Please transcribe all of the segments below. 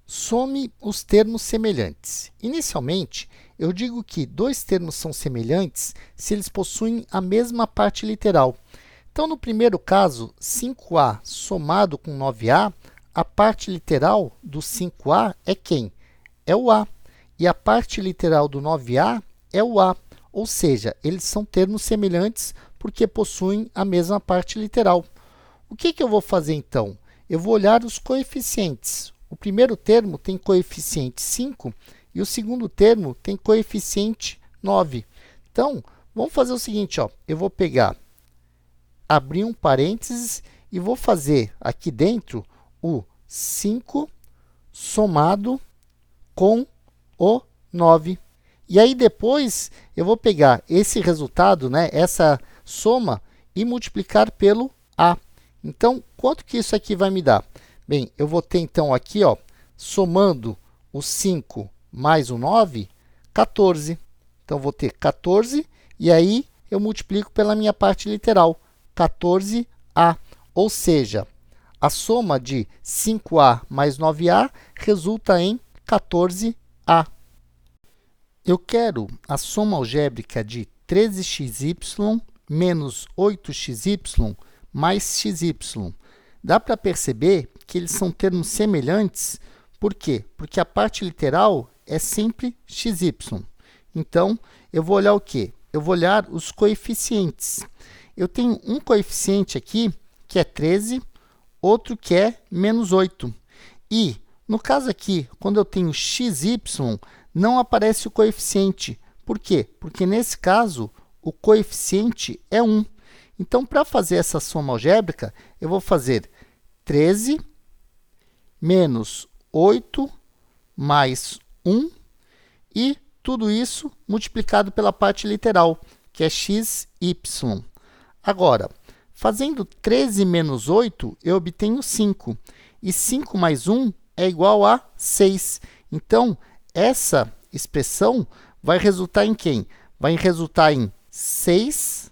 Some os termos semelhantes. Inicialmente, eu digo que dois termos são semelhantes se eles possuem a mesma parte literal. Então, no primeiro caso, 5a somado com 9a, a parte literal do 5a é quem? É o a. E a parte literal do 9a é o a. Ou seja, eles são termos semelhantes porque possuem a mesma parte literal. O que eu vou fazer, então? Eu vou olhar os coeficientes. O primeiro termo tem coeficiente 5 e o segundo termo tem coeficiente 9. Então, vamos fazer o seguinte, ó. Eu vou abrir um parênteses e vou fazer aqui dentro o 5 somado com o 9. E aí, depois, eu vou pegar esse resultado, né, essa soma, e multiplicar pelo a. Então, quanto que isso aqui vai me dar? Bem, eu vou ter, então, aqui, ó, somando o 5 mais o 9, 14. Então, vou ter 14, e aí eu multiplico pela minha parte literal, 14a. Ou seja, a soma de 5a mais 9a resulta em 14a. Eu quero a soma algébrica de 13xy menos 8xy mais xy. Dá para perceber que eles são termos semelhantes. Por quê? Porque a parte literal é sempre xy. Então, eu vou olhar o quê? Eu vou olhar os coeficientes. Eu tenho um coeficiente aqui, que é 13, outro que é menos 8. E, no caso aqui, quando eu tenho xy, não aparece o coeficiente. Por quê? Porque, nesse caso, o coeficiente é 1. Então, para fazer essa soma algébrica, eu vou fazer 13 menos 8 mais 1 e tudo isso multiplicado pela parte literal, que é xy. Agora, fazendo 13 menos 8, eu obtenho 5. E 5 mais 1 é igual a 6. Então, essa expressão vai resultar em quem? Vai resultar em 6xy,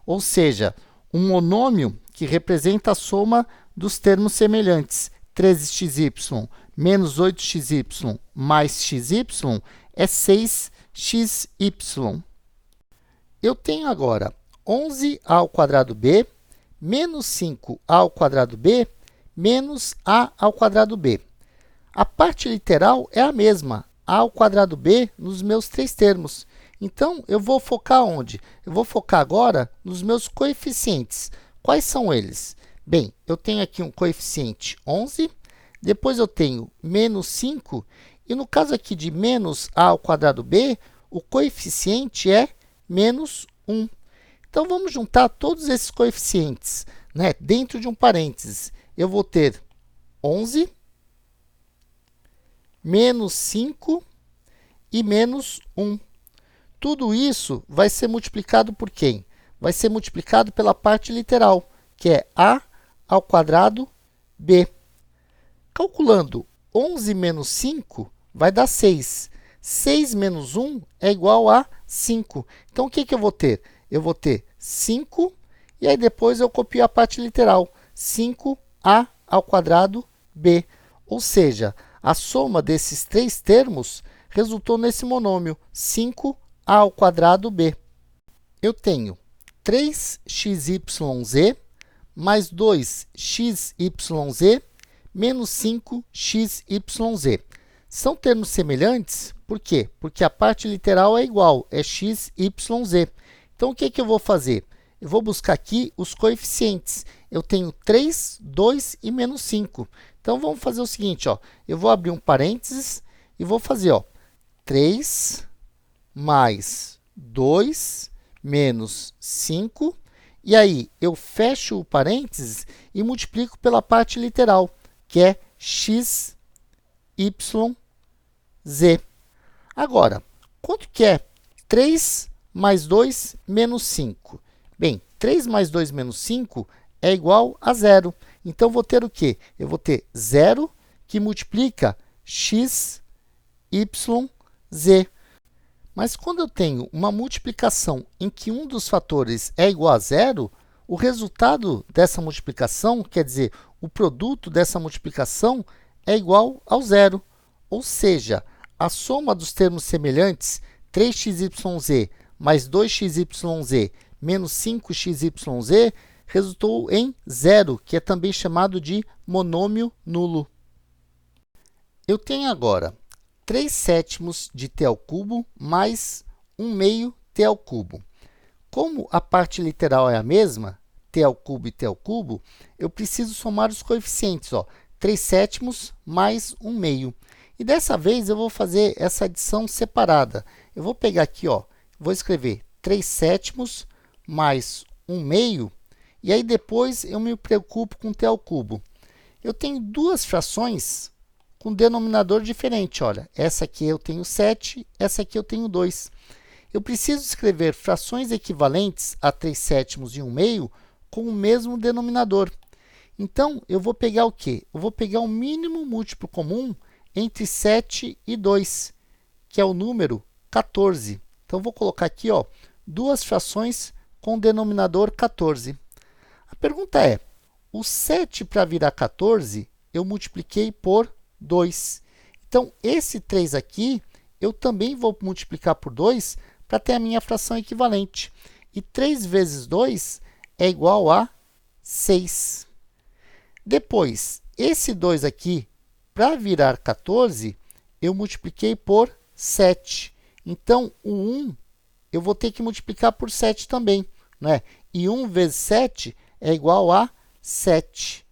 ou seja, um monômio que representa a soma dos termos semelhantes. 13xy menos 8xy mais xy é 6xy. Eu tenho agora 11a ao quadrado b menos 5a ao quadrado b menos a ao quadrado b. A parte literal é a mesma, a ao quadrado b, nos meus três termos. Então, eu vou focar onde? Eu vou focar agora nos meus coeficientes. Quais são eles? Bem, eu tenho aqui um coeficiente 11, depois eu tenho menos 5, e no caso aqui de menos a ao quadrado b, o coeficiente é menos 1. Então, vamos juntar todos esses coeficientes, né, dentro de um parênteses. Eu vou ter 11, menos 5 e menos 1. Tudo isso vai ser multiplicado por quem? Vai ser multiplicado pela parte literal, que é a ao quadrado b. Calculando 11 menos 5, vai dar 6. 6 menos 1 é igual a 5. Então, o que eu vou ter? Eu vou ter 5, e aí depois eu copio a parte literal, 5a ao quadrado b. Ou seja, a soma desses três termos resultou nesse monômio, 5a ao quadrado b. Eu tenho 3xyz mais 2xyz menos 5xyz. São termos semelhantes, por quê? Porque a parte literal é igual, é xyz. Então, o que eu vou fazer? Eu vou buscar aqui os coeficientes. Eu tenho 3, 2 e menos 5. Então, vamos fazer o seguinte, ó. Eu vou abrir um parênteses e vou fazer, ó, 3 mais 2 menos 5. E aí, eu fecho o parênteses e multiplico pela parte literal, que é xyz. Agora, quanto que é 3 mais 2 menos 5? Bem, 3 mais 2 menos 5 é igual a 0. Então, vou ter o quê? Eu vou ter 0 que multiplica xyz. Mas quando eu tenho uma multiplicação em que um dos fatores é igual a 0, o resultado dessa multiplicação, quer dizer, o produto dessa multiplicação é igual ao zero. Ou seja, a soma dos termos semelhantes 3xyz mais 2xyz menos 5xyz resultou em zero, que é também chamado de monômio nulo. Eu tenho agora 3/7 de t ao cubo mais 1/2 t ao cubo. Como a parte literal é a mesma, t ao cubo e t ao cubo, eu preciso somar os coeficientes, 3/7 mais 1/2. E dessa vez eu vou fazer essa adição separada. Eu vou pegar aqui, vou escrever 3/7 mais 1/2, e aí depois eu me preocupo com t ao cubo. Eu tenho duas frações com denominador diferente. Olha, essa aqui eu tenho 7, essa aqui eu tenho 2. Eu preciso escrever frações equivalentes a 3/7 e 1/2 com o mesmo denominador. Então, eu vou pegar o quê? Eu vou pegar o mínimo múltiplo comum entre 7 e 2, que é o número 14. Então, vou colocar aqui, duas frações com denominador 14. A pergunta é, o 7 para virar 14, eu multipliquei por 2. Então, esse 3 aqui, eu também vou multiplicar por 2 para ter a minha fração equivalente. E 3 vezes 2 é igual a 6. Depois, esse 2 aqui, para virar 14, eu multipliquei por 7. Então, o 1 eu vou ter que multiplicar por 7 também, né? E 1 vezes 7 é igual a 7.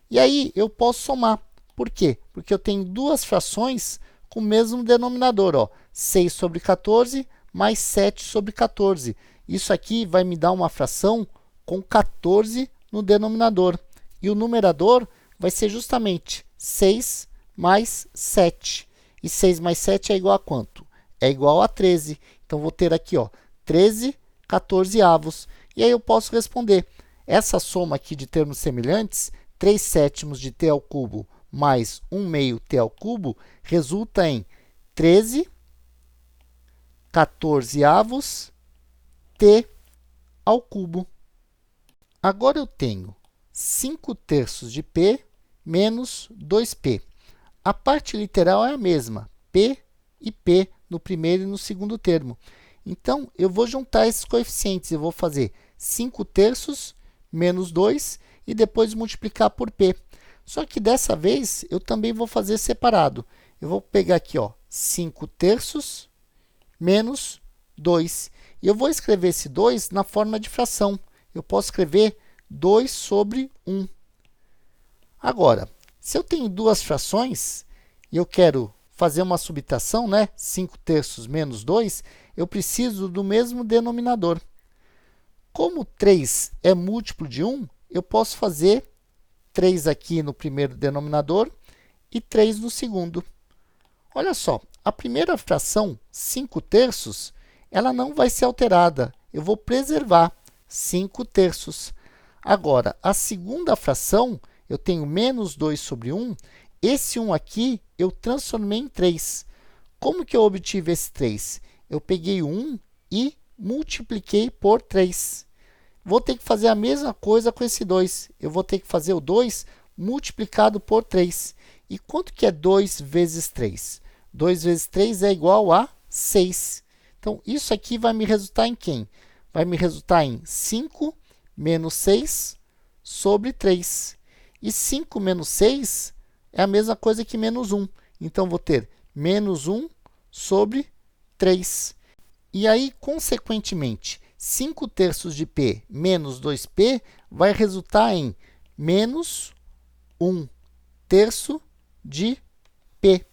E aí, eu posso somar. Por quê? Porque eu tenho duas frações com o mesmo denominador, 6 sobre 14 mais 7 sobre 14. Isso aqui vai me dar uma fração com 14 no denominador. E o numerador vai ser justamente 6 mais 7. E 6 mais 7 é igual a quanto? É igual a 13. Então, vou ter aqui 13 14avos. E aí eu posso responder. Essa soma aqui de termos semelhantes, 3/7 de t ao cubo mais 1/2 t ao cubo, resulta em 13 14avos t ao cubo. Agora eu tenho 5/3 de p menos 2p. A parte literal é a mesma, p e p no primeiro e no segundo termo. Então, eu vou juntar esses coeficientes. Eu vou fazer 5/3 menos 2 e depois multiplicar por p. Só que dessa vez, eu também vou fazer separado. Eu vou pegar aqui 5/3 menos 2. E eu vou escrever esse 2 na forma de fração. Eu posso escrever 2 sobre 1. Agora, se eu tenho duas frações e eu quero fazer uma subtração, 5/3 menos 2, eu preciso do mesmo denominador. Como 3 é múltiplo de 1, eu posso fazer 3 aqui no primeiro denominador e 3 no segundo. Olha só, a primeira fração, 5/3, ela não vai ser alterada. Eu vou preservar 5/3. Agora, a segunda fração, eu tenho menos 2 sobre 1. Esse 1 aqui, eu transformei em 3. Como que eu obtive esse 3? Eu peguei o 1 e multipliquei por 3. Vou ter que fazer a mesma coisa com esse 2. Eu vou ter que fazer o 2 multiplicado por 3. E quanto que é 2 vezes 3? 2 vezes 3 é igual a 6. Então, isso aqui vai me resultar em quem? Vai me resultar em 5 menos 6 sobre 3. E 5 menos 6 é a mesma coisa que menos 1. Então, vou ter menos 1 sobre 3. E aí, consequentemente, 5/3 de p menos 2p vai resultar em menos 1/3 de p.